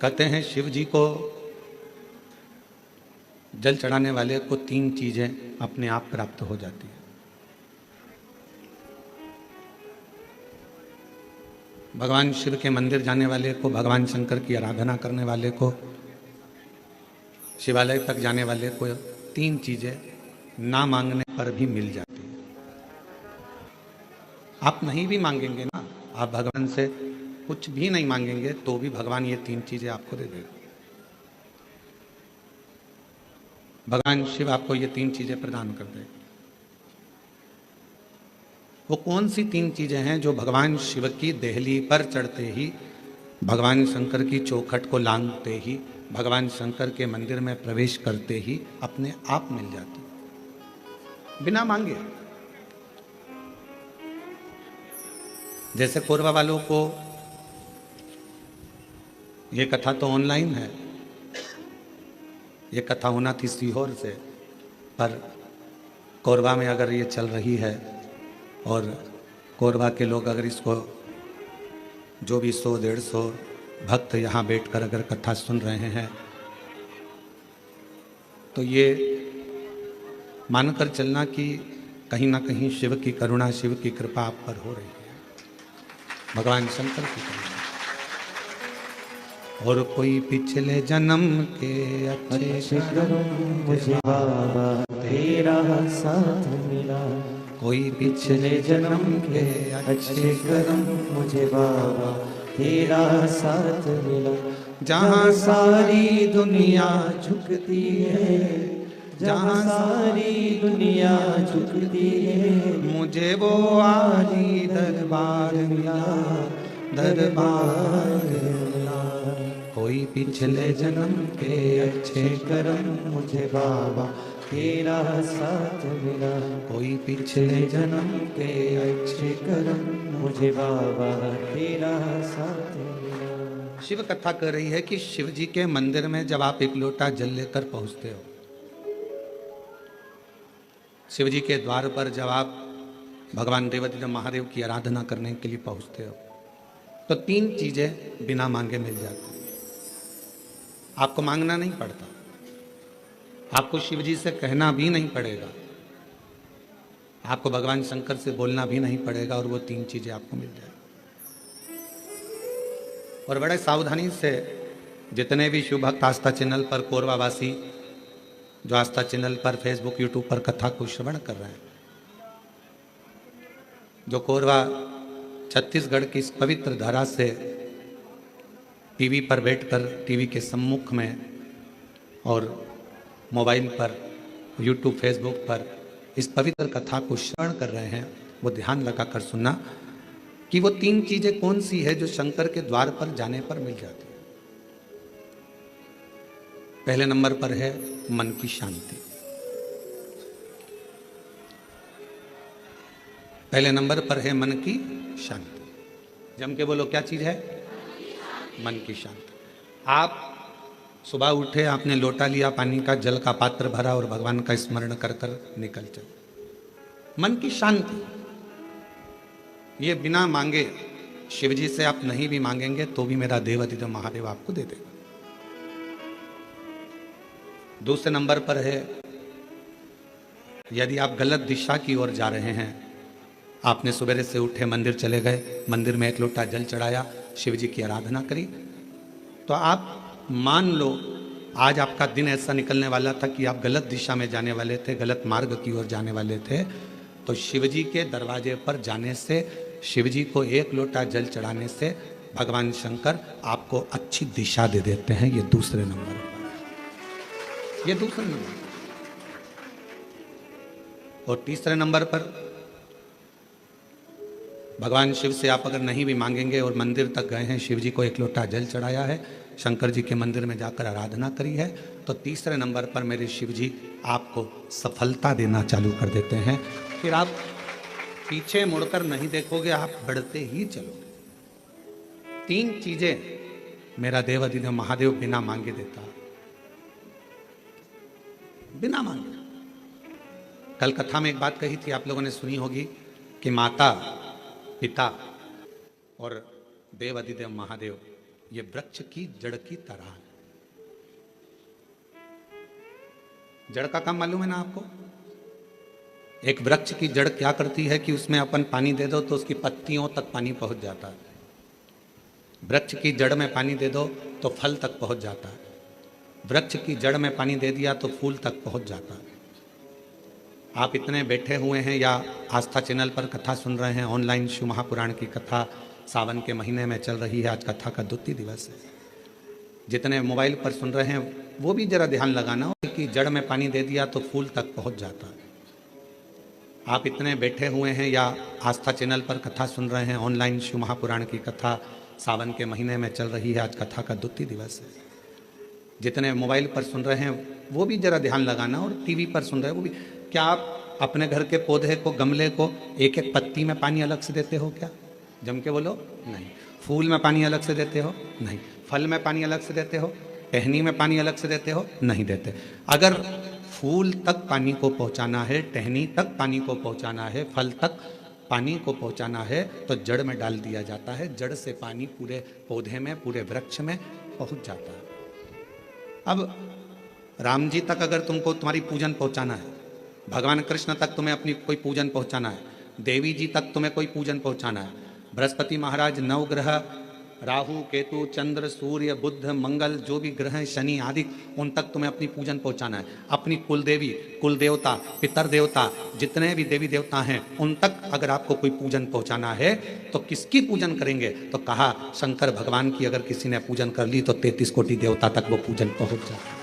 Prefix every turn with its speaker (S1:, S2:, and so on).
S1: कहते हैं शिव जी को जल चढ़ाने वाले को 3 चीजें अपने आप प्राप्त हो जाती है। भगवान शिव के मंदिर जाने वाले को, भगवान शंकर की आराधना करने वाले को, शिवालय तक जाने वाले को 3 चीजें ना मांगने पर भी मिल जाती है। आप नहीं भी मांगेंगे ना, आप भगवान से कुछ भी नहीं मांगेंगे तो भी भगवान ये 3 चीजें आपको दे देगा। भगवान शिव आपको ये 3 चीजें प्रदान कर देगा। वो कौन सी 3 चीजें हैं जो भगवान शिव की देहली पर चढ़ते ही, भगवान शंकर की चौखट को लांघते ही, भगवान शंकर के मंदिर में प्रवेश करते ही अपने आप मिल जाती, बिना मांगे। जैसे कोरबा वालों को ये कथा तो ऑनलाइन है, ये कथा होना थी सीहोर से, पर कोरबा में अगर ये चल रही है और कोरबा के लोग अगर इसको जो भी 100-150 भक्त यहाँ बैठकर अगर कथा सुन रहे हैं तो ये मानकर चलना कि कहीं ना कहीं शिव की करुणा, शिव की कृपा आप पर हो रही है, भगवान शंकर की कृपा। और कोई पिछले जन्म के अच्छे कर्म मुझे बाबा तेरा साथ मिला, कोई पिछले जन्म के अच्छे कर्म मुझे बाबा तेरा साथ मिला। जहाँ सारी दुनिया झुकती है, जहाँ सारी दुनिया झुकती है, मुझे वो आली दरबार मिला, दरबार मिला। कोई पिछले जन्म के अच्छे कर्म मुझे बाबा तेरा साथ मिला, कोई पिछले जन्म के अच्छे कर्म मुझे बाबा तेरा साथ मिला। शिव कथा कर रही है कि शिव जी के मंदिर में जब आप एक लोटा जल लेकर पहुंचते हो, शिव जी के द्वार पर जब आप भगवान देवादिदेव महादेव की आराधना करने के लिए पहुंचते हो, तो 3 चीजें बिना मांगे मिल जाती। आपको मांगना नहीं पड़ता, आपको शिव जी से कहना भी नहीं पड़ेगा, आपको भगवान शंकर से बोलना भी नहीं पड़ेगा, और वो 3 चीजें आपको मिल जाएगी। और बड़े सावधानी से जितने भी शिव भक्त आस्था चैनल पर, कोरबावासी जो आस्था चैनल पर, फेसबुक, यूट्यूब पर कथा को श्रवण कर रहे हैं, जो कोरबा छत्तीसगढ़ की इस पवित्र धरा से टीवी पर बैठकर, टीवी के सम्मुख में और मोबाइल पर, यूट्यूब, फेसबुक पर इस पवित्र कथा को श्रवण कर रहे हैं, वो ध्यान लगाकर सुनना कि वो 3 चीजें कौन सी है जो शंकर के द्वार पर जाने पर मिल जाती है। पहले नंबर पर है मन की शांति। पहले नंबर पर है मन की शांति। जम के बोलो, क्या चीज है? मन की शांति। आप सुबह उठे, आपने लोटा लिया, पानी का, जल का पात्र भरा और भगवान का स्मरण कर कर निकल चले। मन की शांति, ये बिना मांगे, शिव जी से आप नहीं भी मांगेंगे तो भी मेरा देवादिदेव महादेव आपको दे देगा। दूसरे नंबर पर है, यदि आप गलत दिशा की ओर जा रहे हैं, आपने सवेरे से उठे, मंदिर चले गए, मंदिर में एक लोटा जल चढ़ाया, शिव जी की आराधना करी, तो आप मान लो आज आपका दिन ऐसा निकलने वाला था कि आप गलत दिशा में जाने वाले थे, गलत मार्ग की ओर जाने वाले थे, तो शिव जी के दरवाजे पर जाने से, शिव जी को एक लोटा जल चढ़ाने से भगवान शंकर आपको अच्छी दिशा दे देते हैं। ये दूसरे नंबर पर, ये दूसरे नंबर। और तीसरे नंबर पर भगवान शिव से आप अगर नहीं भी मांगेंगे और मंदिर तक गए हैं, शिव जी को एक लोटा जल चढ़ाया है, शंकर जी के मंदिर में जाकर आराधना करी है, तो तीसरे नंबर पर मेरे शिव जी आपको सफलता देना चालू कर देते हैं। फिर आप पीछे मुड़कर नहीं देखोगे, आप बढ़ते ही चलोगे। 3 चीजें मेरा देवादिदेव महादेव बिना मांगे देता, बिना मांगे। कल कथा में एक बात कही थी, आप लोगों ने सुनी होगी कि माता, पिता और देवादिदेव महादेव ये वृक्ष की जड़ की तरह है। जड़ का काम मालूम है ना आपको? एक वृक्ष की जड़ क्या करती है कि उसमें अपन पानी दे दो तो उसकी पत्तियों तक पानी पहुंच जाता है। वृक्ष की जड़ में पानी दे दो तो फल तक पहुंच जाता है। वृक्ष की जड़ में पानी दे दिया तो फूल तक पहुंच जाता है। आप इतने बैठे हुए हैं या आस्था चैनल पर कथा सुन रहे हैं, ऑनलाइन शिव महापुराण की कथा सावन के महीने में चल रही है, आज कथा का द्वितीय दिवस है। जितने मोबाइल पर सुन रहे हैं वो भी जरा ध्यान लगाना कि जड़ में पानी दे दिया तो फूल तक पहुंच जाता है। आप इतने बैठे हुए हैं या आस्था चैनल पर कथा सुन रहे हैं, ऑनलाइन शिव महापुराण की कथा सावन के महीने में चल रही है, आज कथा का द्वितीय दिवस है। जितने मोबाइल पर सुन रहे हैं वो भी जरा ध्यान लगाना, और टीवी पर सुन रहे हैं वो भी। क्या आप अपने घर के पौधे को, गमले को एक एक पत्ती में पानी अलग से देते हो क्या? जम के बोलो, नहीं। फूल में पानी अलग से देते हो? नहीं। फल में पानी अलग से देते हो? टहनी में पानी अलग से देते हो? नहीं देते। अगर फूल तक पानी को पहुंचाना है, टहनी तक पानी को पहुंचाना है, फल तक पानी को पहुंचाना है तो जड़ में डाल दिया जाता है। जड़ से पानी पूरे पौधे में, पूरे वृक्ष में पहुंच जाता है। अब राम जी तक अगर तुमको तुम्हारी पूजन पहुंचाना है, भगवान कृष्ण तक तुम्हें अपनी कोई पूजन पहुंचाना है, देवी जी तक तुम्हें कोई पूजन पहुंचाना है, बृहस्पति महाराज, नवग्रह, राहु, केतु, चंद्र, सूर्य, बुध, मंगल, जो भी ग्रह हैं, शनि आदि, उन तक तुम्हें अपनी पूजन पहुंचाना है। अपनी कुल देवी, कुल देवता, पितर देवता, जितने भी देवी देवता हैं उन तक अगर आपको कोई पूजन पहुंचाना है तो किसकी पूजन करेंगे? तो कहा शंकर भगवान की अगर किसी ने पूजन कर ली तो 33 कोटि देवता तक वो पूजन पहुंच जाए।